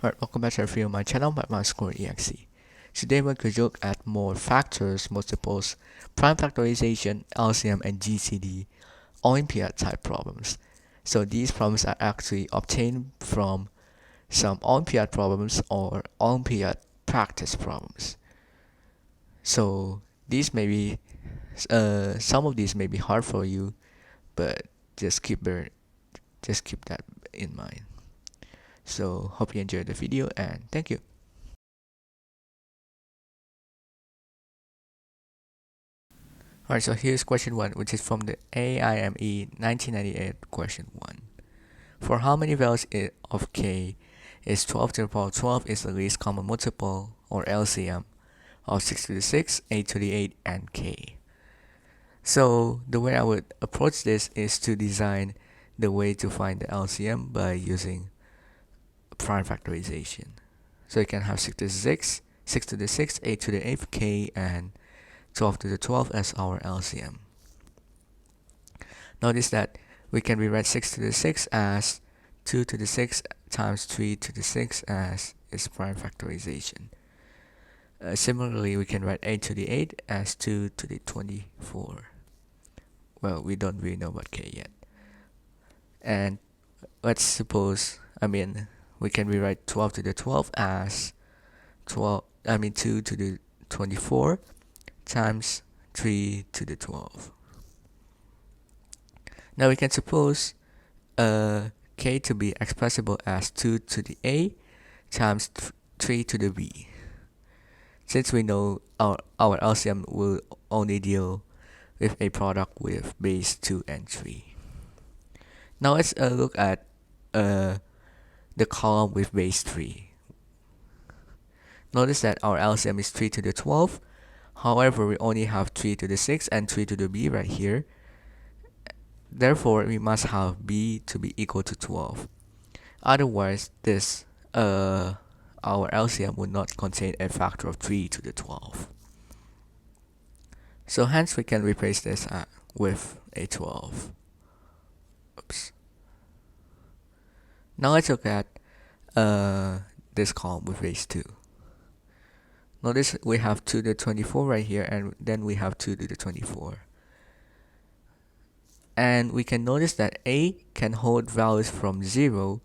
Alright, welcome back to a review of my channel, MathMathScore.exe. Today we're going to look at more factors, multiples, prime factorization, LCM and GCD, Olympiad type problems. So these problems are actually obtained from some Olympiad problems or Olympiad practice problems. So these may be, some of these may be hard for you, but just keep that in mind. So hope you enjoyed the video and thank you. Alright, so here's question 1, which is from the AIME 1998 question 1. For how many values of k is 12 to the power 12 is the least common multiple, or LCM, of 6 to the 6, 8 to the 8, and k? So the way I would approach this is to design the way to find the LCM by using prime factorization. So you can have 6 to the 6, 6 to the 6, 8 to the 8, k, and 12 to the 12 as our LCM. Notice that we can rewrite 6 to the 6 as 2 to the 6 times 3 to the 6 as its prime factorization. Similarly, we can write 8 to the 8 as 2 to the 24. Well, we don't really know about k yet. And let's suppose, we can rewrite 12 to the 12 as 2 to the 24 times 3 to the 12. Now we can suppose k to be expressible as 2 to the a times 3 to the b. Since we know our LCM will only deal with a product with base 2 and 3. Now let's look at the column with base 3. Notice that our LCM is 3 to the 12. However, we only have 3 to the 6 and 3 to the b right here. Therefore, we must have b to be equal to 12. Otherwise, our LCM would not contain a factor of 3 to the 12. So hence we can replace this with a 12. Oops. Now let's look at this column with base 2. Notice we have 2 to the 24 right here, and then we have 2 to the 24. And we can notice that a can hold values from 0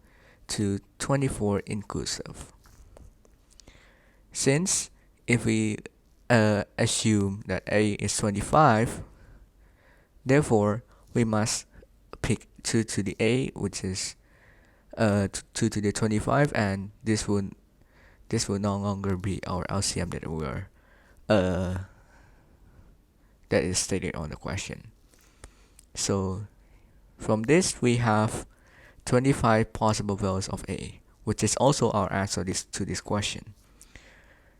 to 24 inclusive. Since if we assume that a is 25, therefore we must pick 2 to the a, which is 2 to the 25, and this will no longer be our LCM that is stated on the question. So from this we have 25 possible values of a, which is also our answer to this question.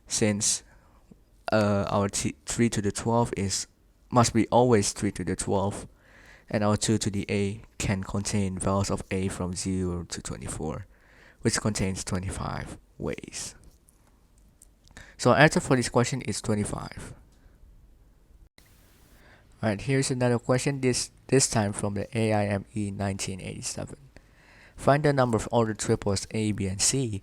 Since our 3 to the 12 must be always 3 to the 12, and our 2 to the a can contain values of a from 0 to 24, which contains 25 ways. So our answer for this question is 25. Alright, here's another question, this time from the AIME 1987. Find the number of ordered triples A, B, and C.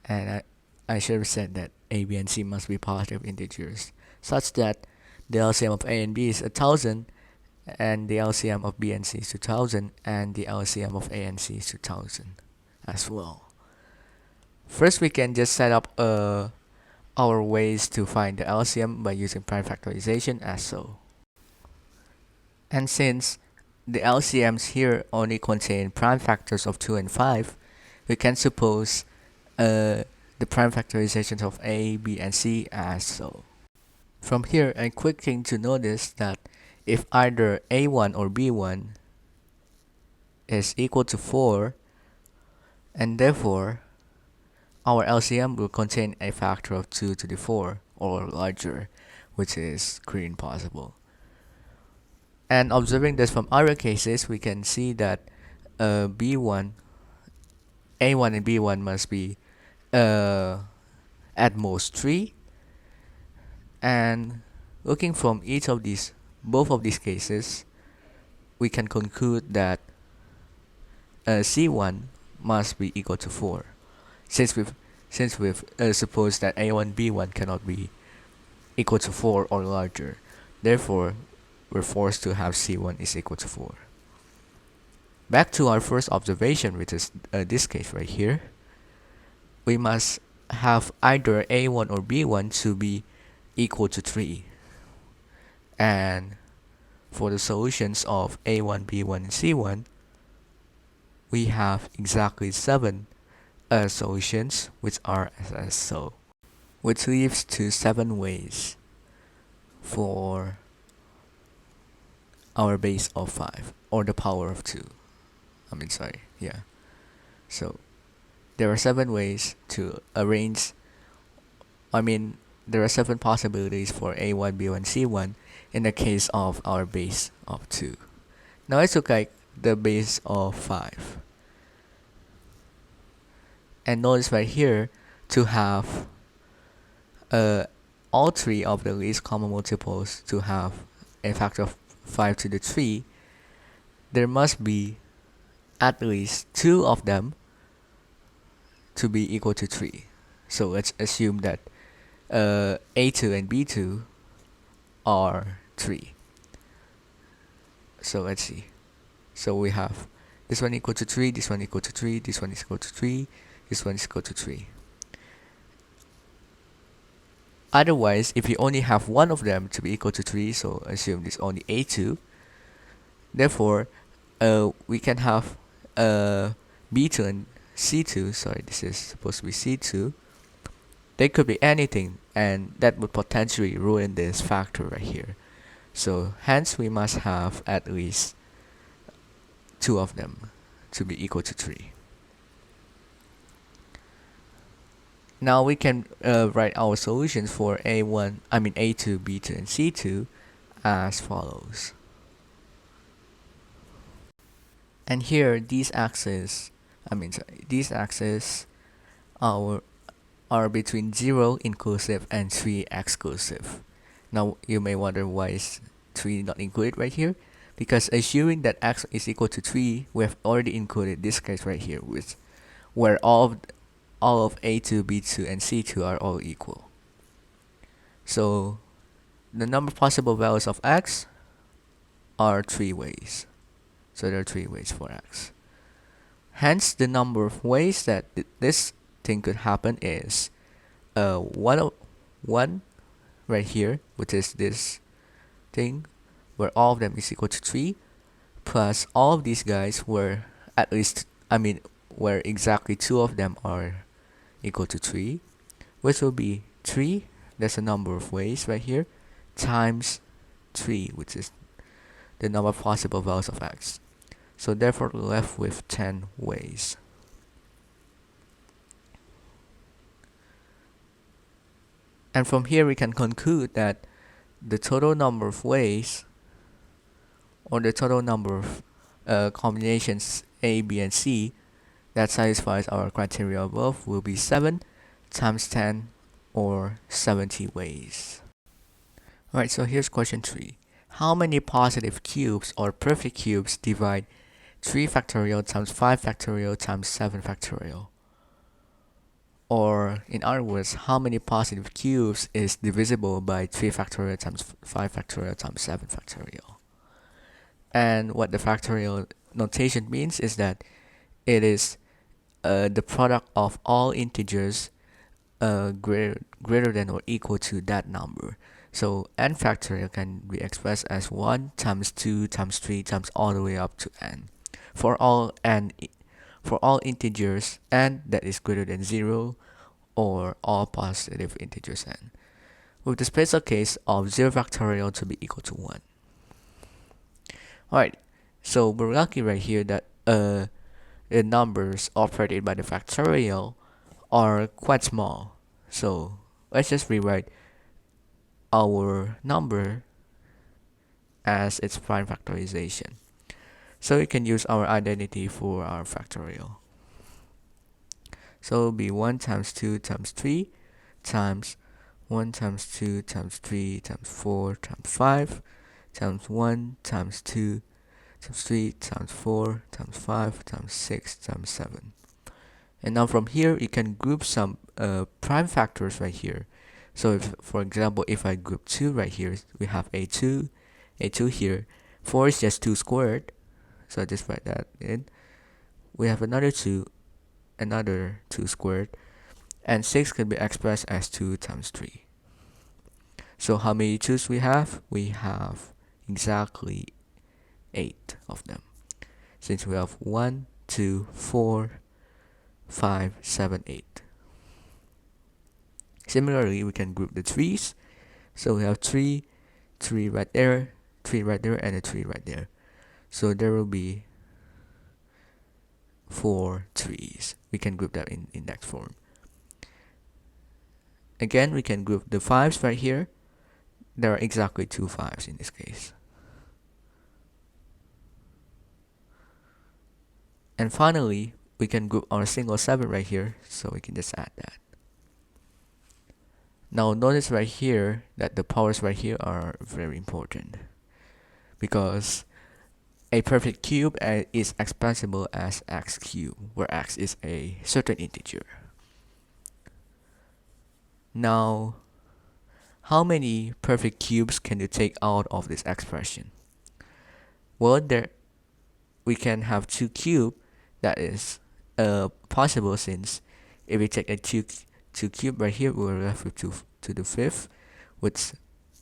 And I should have said that A, B, and C must be positive integers, such that the LCM of A and B is 1000, and the LCM of B and C is 2000, and the LCM of A and C is 2000 as well. First, we can just set up our ways to find the LCM by using prime factorization as so. And since the LCMs here only contain prime factors of 2 and 5, we can suppose the prime factorizations of A, B, and C as so. From here, a quick thing to notice that if either A1 or B1 is equal to 4, and therefore our LCM will contain a factor of 2 to the 4 or larger, which is clearly impossible. And observing this from other cases, we can see that A1 and B1 must be at most 3. And looking from both of these cases, we can conclude that C1 must be equal to 4. since we've supposed that a1 b1 cannot be equal to 4 or larger, therefore we're forced to have c1 is equal to 4. Back to our first observation, which is this case right here, we must have either a1 or b1 to be equal to 3. And for the solutions of a1, b1, and c1, we have exactly 7 solutions, which are as so, which leaves to 7 ways for our base of 5, or the power of 2. So there are 7 ways to arrange, there are 7 possibilities for a1, b1, c1 in the case of our base of 2. Now let's look at the base of 5. And notice right here, to have all 3 of the least common multiples to have a factor of 5 to the 3, there must be at least 2 of them to be equal to 3. So let's assume that a2 and b2 are 3. So let's see. So we have this one equal to 3, this one equal to 3, this one is equal to 3, this one is equal to 3. Otherwise, if you only have one of them to be equal to 3, so assume this only a2, therefore we can have b2 and c2, sorry, this is supposed to be c2. They could be anything, and that would potentially ruin this factor right here. So hence we must have at least 2 of them to be equal to 3. Now we can write our solutions for a1, a2, b2, and c2 as follows. And here these axes are between 0 inclusive and 3 exclusive. Now you may wonder why is 3 not included right here, because assuming that x is equal to 3, we have already included this case right here, where all of a2, b2, and c2 are all equal. So the number of possible values of x are 3 ways. So there are 3 ways for x. Hence, the number of ways that this thing could happen is 1 right here, which is this thing, where all of them is equal to 3, plus all of these guys where where exactly 2 of them are equal to 3, which will be 3, that's a number of ways right here, times 3, which is the number of possible values of x. So therefore we're left with 10 ways. And from here we can conclude that the total number of ways, or the total number of combinations A, B, and C that satisfies our criteria above will be 7 times 10, or 70 ways. Alright, so here's question 3. How many positive cubes or perfect cubes divide 3 factorial times 5 factorial times 7 factorial? Or in other words, how many positive cubes is divisible by 3 factorial times 5 factorial times 7 factorial? And what the factorial notation means is that it is the product of all integers greater than or equal to that number. So n factorial can be expressed as 1 times 2 times 3 times all the way up to n. For all integers n that is greater than 0, or all positive integers n, with the special case of 0 factorial to be equal to 1. Alright, so we're lucky right here that the numbers operated by the factorial are quite small. So let's just rewrite our number as its prime factorization. So we can use our identity for our factorial. So it'll be 1 times 2 times 3 times 1 times 2 times 3 times 4 times 5 times 1 times 2 times 3 times 4 times 5 times 6 times 7. And now from here, you can group some prime factors right here. So if, for example, if I group 2 right here, we have a2 here. 4 is just 2 squared, so I just write that in. We have another 2 squared, and 6 can be expressed as 2 times 3. So how many 2's we have? We have exactly 8 of them, since we have 1, 2, 4, 5, 7, 8. Similarly, we can group the 3's. So we have 3 right there, 3 right there, and a 3 right there. So there will be 4 3's. We can group that in index form. Again, we can group the 5's right here. There are exactly 2 5's in this case. And finally, we can group our single 7 right here, so we can just add that. Now notice right here that the powers right here are very important, because a perfect cube is expressible as x cubed, where x is a certain integer. Now, how many perfect cubes can you take out of this expression? Well, we can have 2 cubes. That is possible, since if we take a 2 cube right here, we're left with 2 to the 5th, which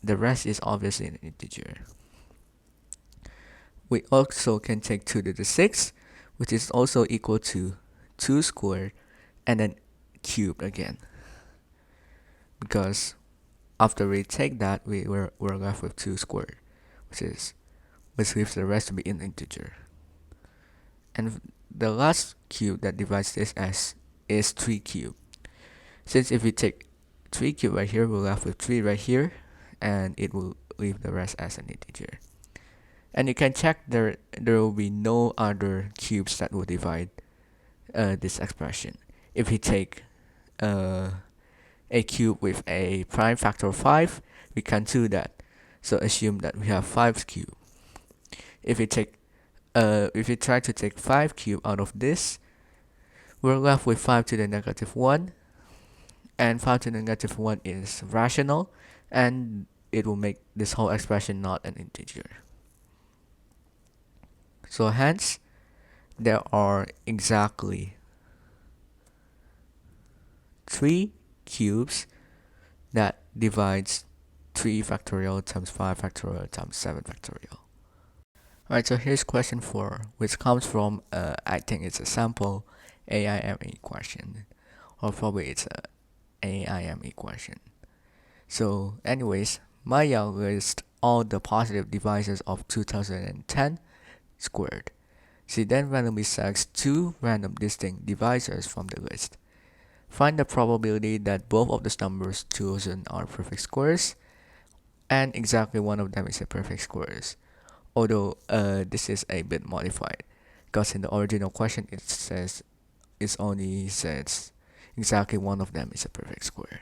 the rest is obviously an integer. We also can take 2 to the 6th, which is also equal to 2 squared and then cubed again. Because after we take that, we're left with 2 squared, which leaves the rest to be an integer. And the last cube that divides this is 3 cubed. Since if we take 3 cubed right here, we're left with 3 right here, and it will leave the rest as an integer. And you can check there will be no other cubes that will divide this expression. If we take a cube with a prime factor of 5, we can do that. So assume that we have 5 cubed. If we try to take 5 cubed out of this, we're left with 5 to the negative 1, and 5 to the negative 1 is rational, and it will make this whole expression not an integer. So hence, there are exactly 3 cubes that divides 3 factorial times 5 factorial times 7 factorial. Alright, so here's question 4, which comes from, I think it's a sample AIME question, or probably it's a AIME question. So anyways, Maya lists all the positive divisors of 2010 squared. She then randomly selects 2 random distinct divisors from the list. Find the probability that both of the numbers chosen are perfect squares, and exactly one of them is a perfect squares. Although this is a bit modified, because in the original question it only says exactly one of them is a perfect square.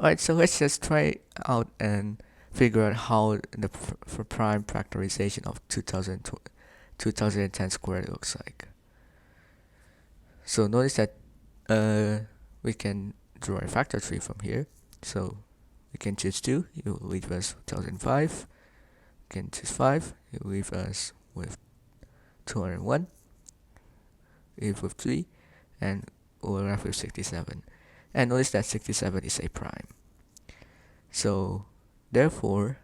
Alright, so let's just try out and figure out how the prime factorization of 2010 squared looks like. So notice that we can draw a factor tree from here. So we can choose 2, it will leave us 2005. We can choose 5, it will leave us with 201. Leave with 3, and we're left with 67. And notice that 67 is a prime. So therefore,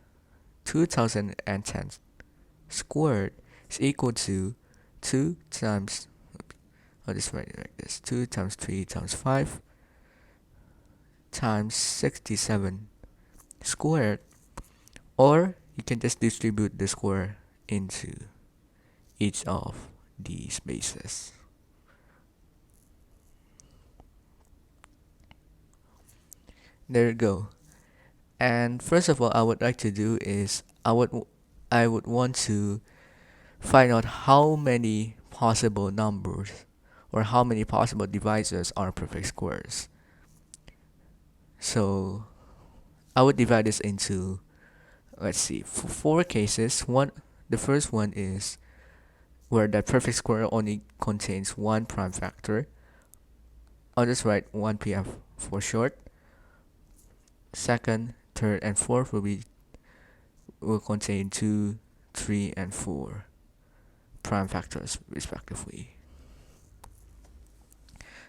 2010 squared is equal to 2 times, I'll just write it like this, 2 times 3 times 5 times 67 squared, or you can just distribute the square into each of these bases. There you go. And first of all, I would like to do is I would want to find out how many possible numbers or how many possible divisors are perfect squares. So I would divide this into, let's see, 4 cases. The first one is where that perfect square only contains one prime factor. I'll just write 1pf for short. Second, third, and fourth will contain 2, 3, and 4 prime factors respectively.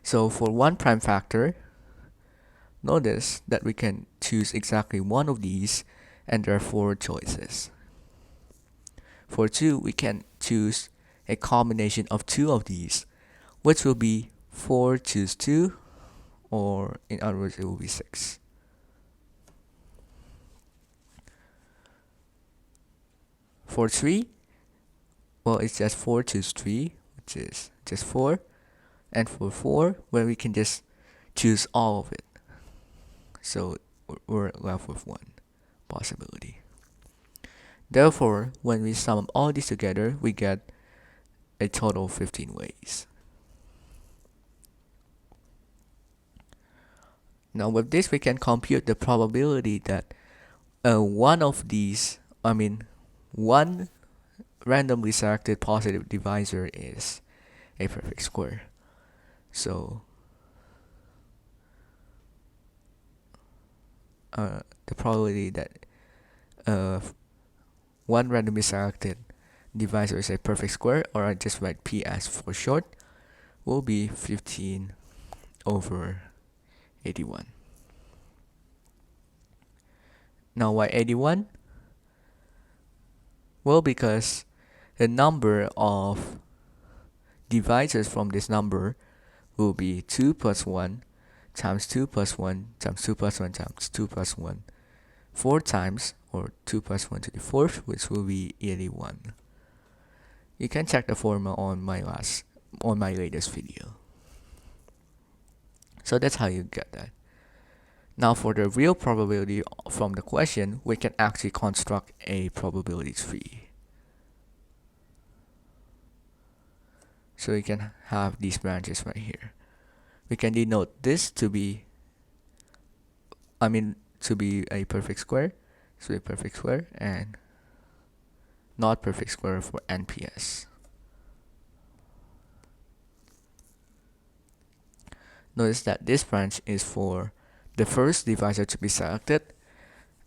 So for one prime factor, notice that we can choose exactly one of these, and there are 4 choices. For 2, we can choose a combination of 2 of these, which will be 4 choose 2, or in other words, it will be 6. For 3, well, it's just 4 choose 3, which is just 4. And for 4, well, we can just choose all of it. So we're left with one possibility. Therefore, when we sum all these together, we get a total of 15 ways. Now with this, we can compute the probability that one randomly selected positive divisor is a perfect square. So the probability that one randomly selected divisor is a perfect square, or I just write PS for short, will be 15 over 81. Now why 81? Well, because the number of divisors from this number will be 2 plus 1 times 2 plus 1 times 2 plus 1 times 2 plus 1 4 times, or 2 plus 1 to the 4th, which will be 81. You can check the formula on my latest video. So that's how you get that. Now for the real probability from the question, we can actually construct a probability tree. So we can have these branches right here. We can denote this to be a perfect square. So a perfect square, and not perfect square for NPS. Notice that this branch is for the first divisor to be selected,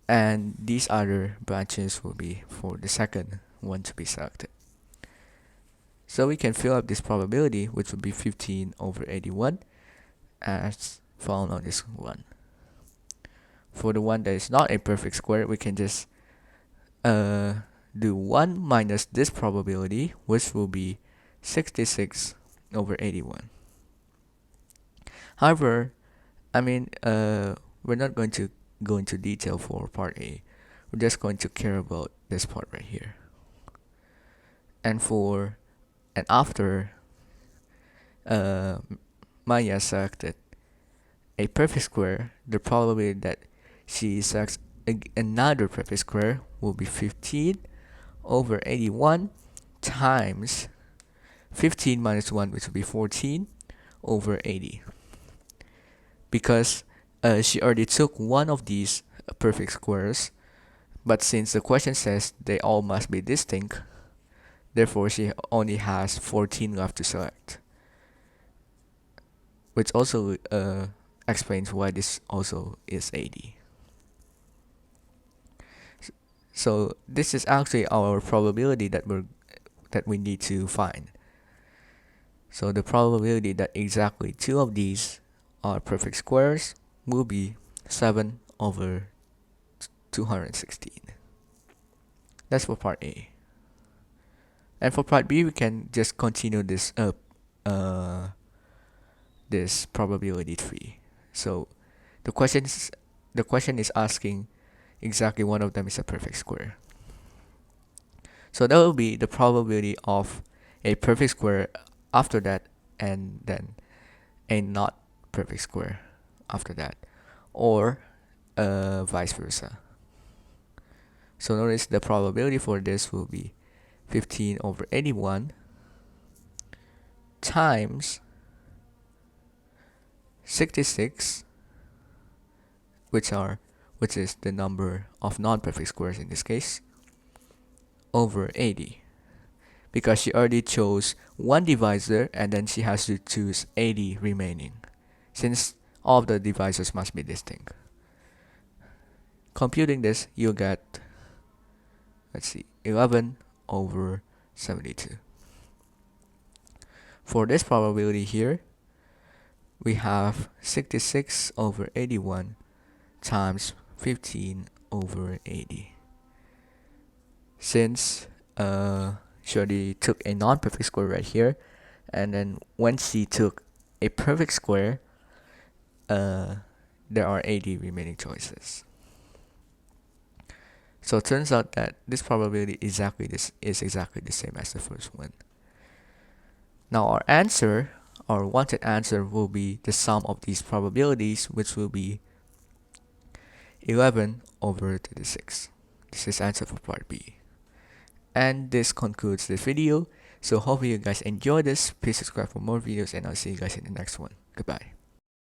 and these other branches will be for the second one to be selected. So we can fill up this probability, which would be 15 over 81, as found on this one. For the one that is not a perfect square, we can just do 1 minus this probability, which will be 66 over 81. However, we're not going to go into detail for part A. We're just going to care about this part right here. And after Maya selected a perfect square, the probability that she selects another perfect square will be 15 over 81 times 15 minus 1, which will be 14 over 80. Because she already took one of these perfect squares, but since the question says they all must be distinct, therefore she only has 14 left to select. Which also explains why this also is 80. So this is actually our probability that we need to find. So the probability that exactly 2 of these are perfect squares will be 7 over 216. That's for part A. And for part B, we can just continue this this probability tree. So the question is asking exactly one of them is a perfect square. So that will be the probability of a perfect square after that, and then a not perfect square after that, or vice versa. So notice the probability for this will be 15 over 81 times 66, which is the number of non-perfect squares in this case, over 80. because she already chose one divisor and then she has to choose 80 remaining, since all of the divisors must be distinct. Computing this, you get, let's see, 11 over 72. For this probability here, we have 66 over 81 times 15 over 80. Since she already took a non-perfect square right here, and then when she took a perfect square, there are 80 remaining choices. So it turns out that this probability is exactly the same as the first one. Now our wanted answer will be the sum of these probabilities, which will be 11 over 36. This is answer for part B. And this concludes this video. So hopefully you guys enjoyed this. Please subscribe for more videos and I'll see you guys in the next one. Goodbye.